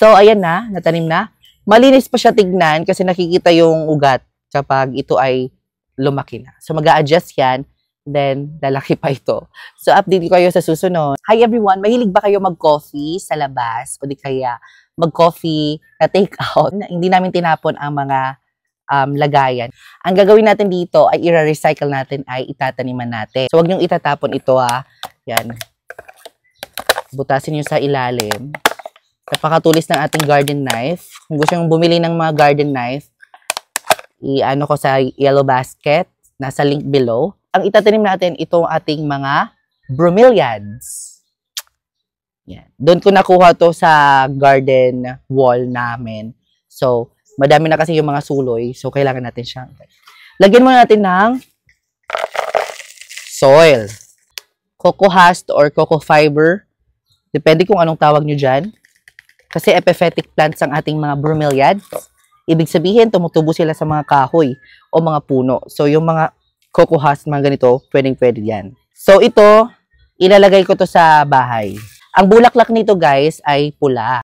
So, ayan na, natanim na. Malinis pa siya tignan kasi nakikita yung ugat kapag ito ay lumaki na. So, mag-a-adjust yan. Then, lalaki pa ito. So, update ko kayo sa susunod. Hi everyone! Mahilig ba kayo mag-coffee sa labas? O di kaya mag-coffee na take out? Hindi namin tinapon ang mga lagayan. Ang gagawin natin dito ay i-recycle natin, ay itataniman natin. So, huwag niyong itatapon ito Yan. Butasin niyo sa ilalim. Napakatulis ng ating garden knife. Kung gusto niyong bumili ng mga garden knife, i-ano ko sa yellow basket. Nasa link below. Ang itatanim natin, itong ating mga bromeliads. Yan. Doon ko nakuha to sa garden wall namin. So, madami na kasi yung mga suloy. So, kailangan natin siyang. Lagyan muna natin ng soil. Coco husk or coco fiber. Depende kung anong tawag nyo dyan. Kasi epiphytic plants ang ating mga bromeliads. Ibig sabihin, tumutubo sila sa mga kahoy o mga puno. So, yung mga coco husk, mga ganito, pwedeng-pwede yan. So, ito, ilalagay ko to sa bahay. Ang bulaklak nito, guys, ay pula.